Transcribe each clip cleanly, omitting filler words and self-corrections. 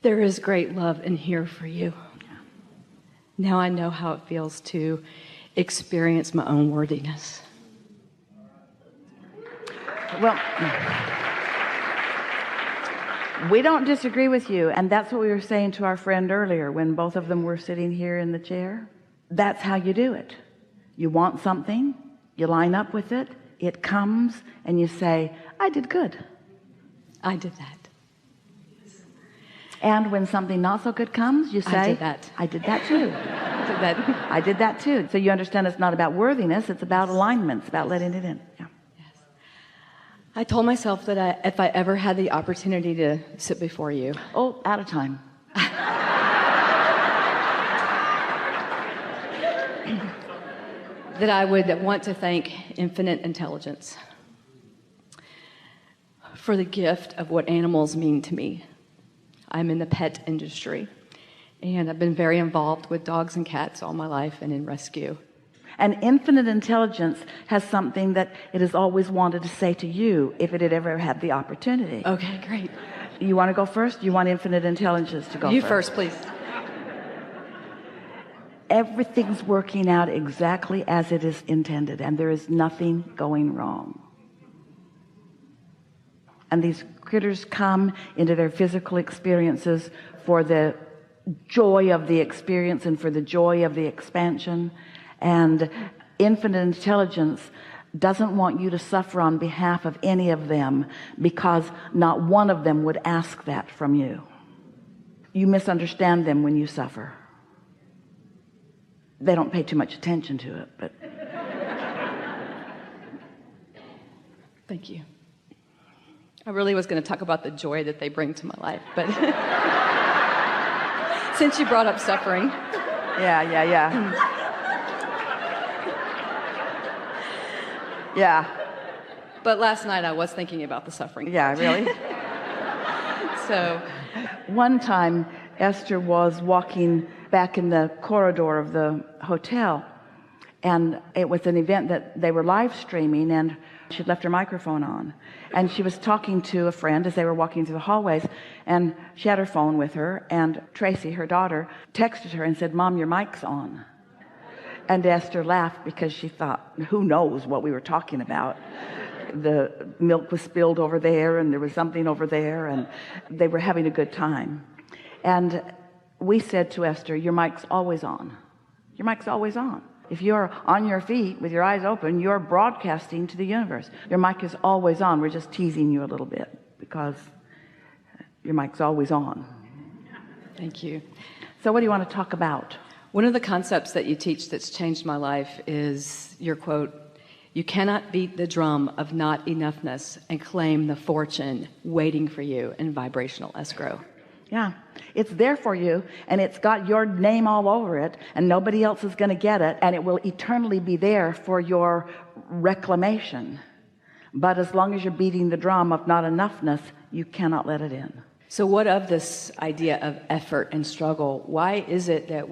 There is great love in here for you. Now I know how it feels to experience my own worthiness. Well, we don't disagree with you, and that's what we were saying to our friend earlier when both of them were sitting here in the chair. That's how you do it. You want something, you line up with it, it comes, and you say, I did good. I did that. And when something not so good comes, you say, I did that. I did that too. I did that. I did that too. So you understand it's not about worthiness, it's about alignment, it's about letting it in. Yeah. I told myself that if I ever had the opportunity to sit before you. Oh, out of time. That I would want to thank infinite intelligence for the gift of what animals mean to me. I'm in the pet industry, and I've been very involved with dogs and cats all my life and in rescue. And infinite intelligence has something that it has always wanted to say to you if it had ever had the opportunity. Okay, great. You want to go first? You want infinite intelligence to go You first? first, please. Everything's working out exactly as it is intended, and there is nothing going wrong. And these critters come into their physical experiences for the joy of the experience and for the joy of the expansion. And infinite intelligence doesn't want you to suffer on behalf of any of them, because not one of them would ask that from you. You misunderstand them when you suffer. They don't pay too much attention to it, but Thank you. I really was going to talk about the joy that they bring to my life, but since you brought up suffering. yeah. Yeah. But last night I was thinking about the suffering. Yeah, really? So one time Esther was walking back in the corridor of the hotel, and it was an event that they were live streaming, and she'd left her microphone on, and she was talking to a friend as they were walking through the hallways, and she had her phone with her, and Tracy, her daughter, texted her and said, Mom, your mic's on. And Esther laughed because she thought, who knows what we were talking about. The milk was spilled over there, and there was something over there, and they were having a good time. And we said to Esther, your mic's always on. Your mic's always on. If you're on your feet with your eyes open, you're broadcasting to the universe. Your mic is always on. We're just teasing you a little bit because your mic's always on. thank you. So what do you want to talk about? One of the concepts that you teach that's changed my life is your quote, you cannot beat the drum of not enoughness and claim the fortune waiting for you in vibrational escrow. Yeah, it's there for you, and it's got your name all over it, and nobody else is going to get it, and it will eternally be there for your reclamation. But as long as you're beating the drum of not enoughness, you cannot let it in. So what of this idea of effort and struggle? Why is it that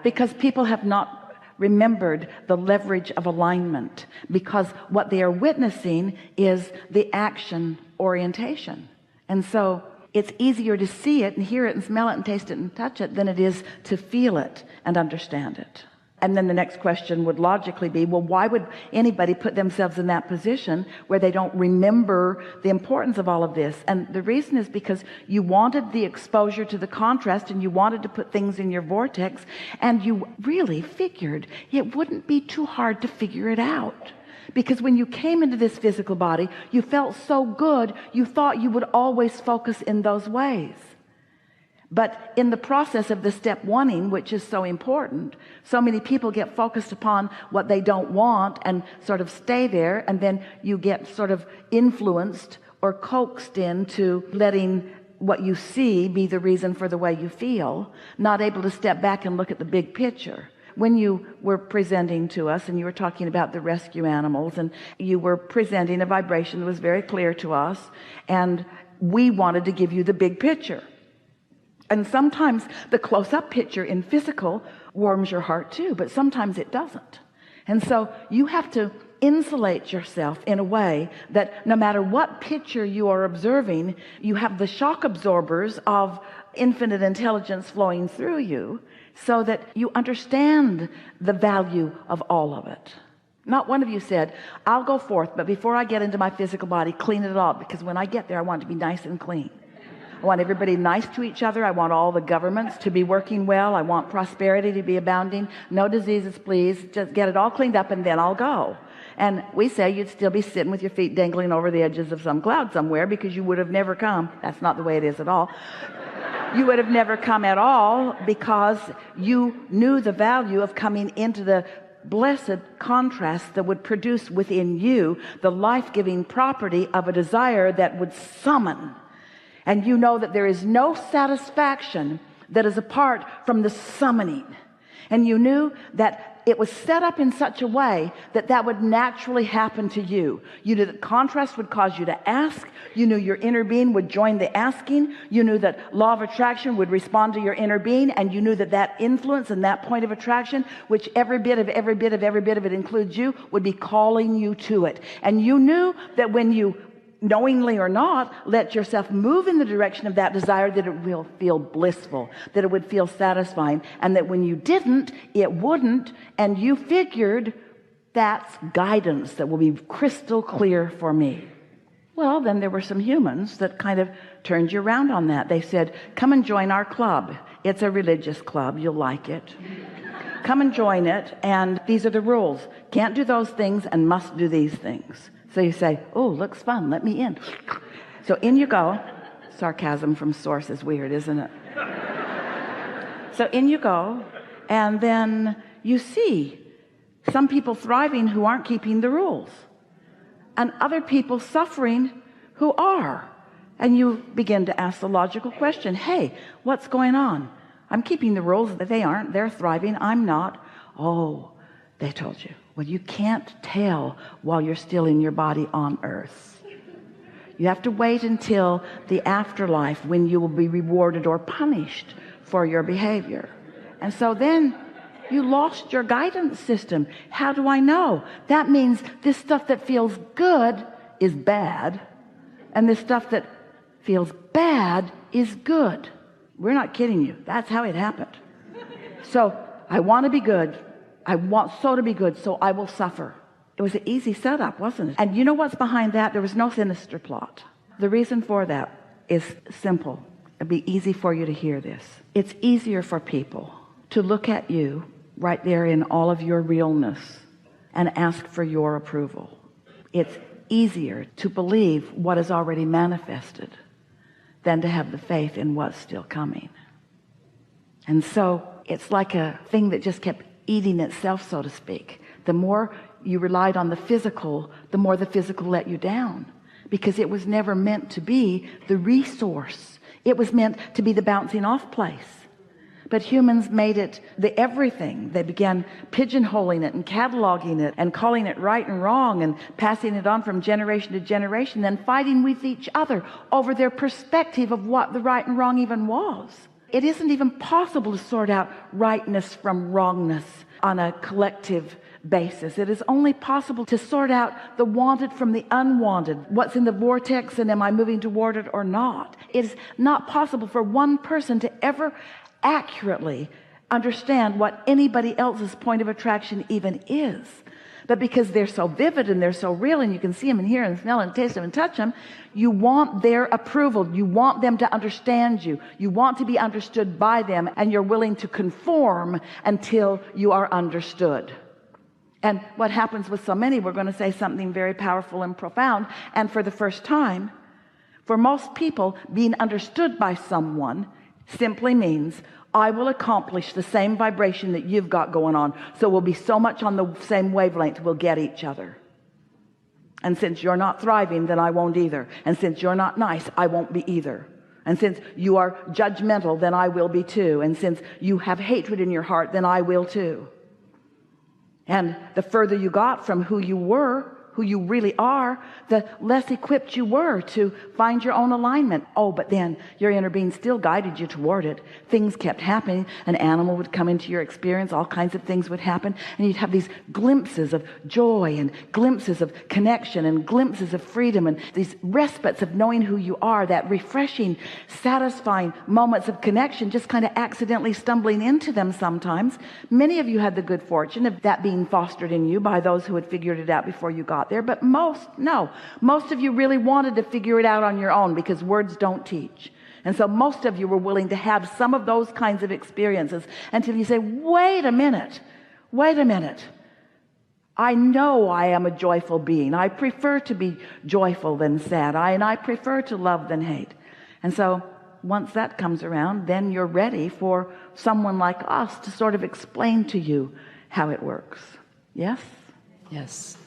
Because people have not remembered the leverage of alignment, because what they are witnessing is the action orientation. And so it's easier to see it and hear it and smell it and taste it and touch it than it is to feel it and understand it. And then the next question would logically be, well, why would anybody put themselves in that position where they don't remember the importance of all of this? And the reason is because you wanted the exposure to the contrast, and you wanted to put things in your vortex, and you really figured it wouldn't be too hard to figure it out. Because when you came into this physical body, you felt so good, you thought you would always focus in those ways. But in the process of the step wanting, which is so important, so many people get focused upon what they don't want and sort of stay there, and then you get sort of influenced or coaxed into letting what you see be the reason for the way you feel, not able to step back and look at the big picture. When you were presenting to us and you were talking about the rescue animals, and you were presenting a vibration that was very clear to us, and we wanted to give you the big picture. And sometimes the close-up picture in physical warms your heart too, but sometimes it doesn't. And so you have to insulate yourself in a way that no matter what picture you are observing, you have the shock absorbers of infinite intelligence flowing through you, so that you understand the value of all of it. Not one of you said, I'll go forth, but before I get into my physical body, clean it all, because when I get there, I want it to be nice and clean. I want everybody nice to each other. I want all the governments to be working well. I want prosperity to be abounding. No diseases, please. Just get it all cleaned up and then I'll go. And we say you'd still be sitting with your feet dangling over the edges of some cloud somewhere, because you would have never come. That's not the way it is at all. You would have never come at all, because you knew the value of coming into the blessed contrast that would produce within you the life-giving property of a desire that would summon. And you know that there is no satisfaction that is apart from the summoning. And you knew that it was set up in such a way that that would naturally happen to you. You knew that contrast would cause you to ask. You knew your inner being would join the asking. You knew that law of attraction would respond to your inner being. And you knew that that influence and that point of attraction, which every bit of it includes you, would be calling you to it. And you knew that when you, knowingly or not, let yourself move in the direction of that desire, that it will feel blissful, that it would feel satisfying, and that when you didn't, it wouldn't. And you figured, that's guidance that will be crystal clear for me. Well, then there were some humans that kind of turned you around on that. They said, come and join our club. It's a religious club. You'll like it. Come and join it. And these are the rules. Can't do those things and must do these things. So you say, oh, looks fun, let me in. So in you go. Sarcasm from source is weird, isn't it? So in you go, and then you see some people thriving who aren't keeping the rules, and other people suffering who are. And you begin to ask the logical question, hey, what's going on? I'm keeping the rules, but they aren't. They're thriving, I'm not. Oh, they told you. Well, you can't tell while you're still in your body on earth. You have to wait until the afterlife, when you will be rewarded or punished for your behavior. And so then you lost your guidance system. How do I know? That means this stuff that feels good is bad, and this stuff that feels bad is good. We're not kidding you. That's how it happened. So I want to be good. I want so to be good, so I will suffer. It was an easy setup, wasn't it? And you know what's behind that? There was no sinister plot. The reason for that is simple. It'd be easy for you to hear this. It's easier for people to look at you right there in all of your realness and ask for your approval. It's easier to believe what is already manifested than to have the faith in what's still coming. And so it's like a thing that just kept eating itself, so to speak. The more you relied on the physical, the more the physical let you down, because it was never meant to be the resource. It was meant to be the bouncing off place. But humans made it the everything. They began pigeonholing it and cataloging it and calling it right and wrong and passing it on from generation to generation, then fighting with each other over their perspective of what the right and wrong even was. It isn't even possible to sort out rightness from wrongness on a collective basis. It is only possible to sort out the wanted from the unwanted. What's in the vortex, and am I moving toward it or not? It is not possible for one person to ever accurately understand what anybody else's point of attraction even is. But because they're so vivid and they're so real, and you can see them and hear and smell and taste them and touch them, you want their approval. You want them to understand you. You want to be understood by them, and you're willing to conform until you are understood. And what happens with so many, we're going to say something very powerful and profound, and for the first time, for most people, being understood by someone simply means, I will accomplish the same vibration that you've got going on. So we'll be so much on the same wavelength, we'll get each other. And since you're not thriving, then I won't either. And since you're not nice, I won't be either. And since you are judgmental, then I will be too. And since you have hatred in your heart, then I will too. And the further you got from who you were, who you really are, the less equipped you were to find your own alignment. Oh, but then your inner being still guided you toward it. Things kept happening. An animal would come into your experience. All kinds of things would happen. And you'd have these glimpses of joy and glimpses of connection and glimpses of freedom and these respites of knowing who you are, that refreshing, satisfying moments of connection, just kind of accidentally stumbling into them sometimes. Many of you had the good fortune of that being fostered in you by those who had figured it out before you got there, but most of you really wanted to figure it out on your own, because words don't teach. And so most of you were willing to have some of those kinds of experiences until you say, wait a minute, I know I am a joyful being. I prefer to be joyful than sad. I prefer to love than hate. And so once that comes around, then you're ready for someone like us to sort of explain to you how it works. Yes? Yes.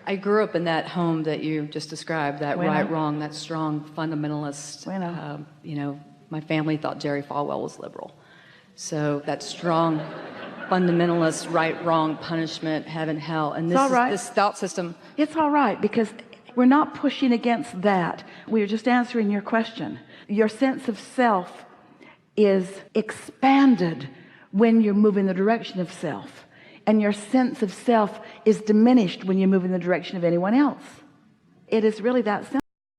I grew up in that home that you just described, that right, wrong, that strong fundamentalist. My family thought Jerry Falwell was liberal. So that strong fundamentalist, right, wrong, punishment, heaven, hell. And this thought system. It's all right, because we're not pushing against that. We're just answering your question. Your sense of self is expanded when you move in the direction of self. And your sense of self is diminished when you move in the direction of anyone else. It is really that simple.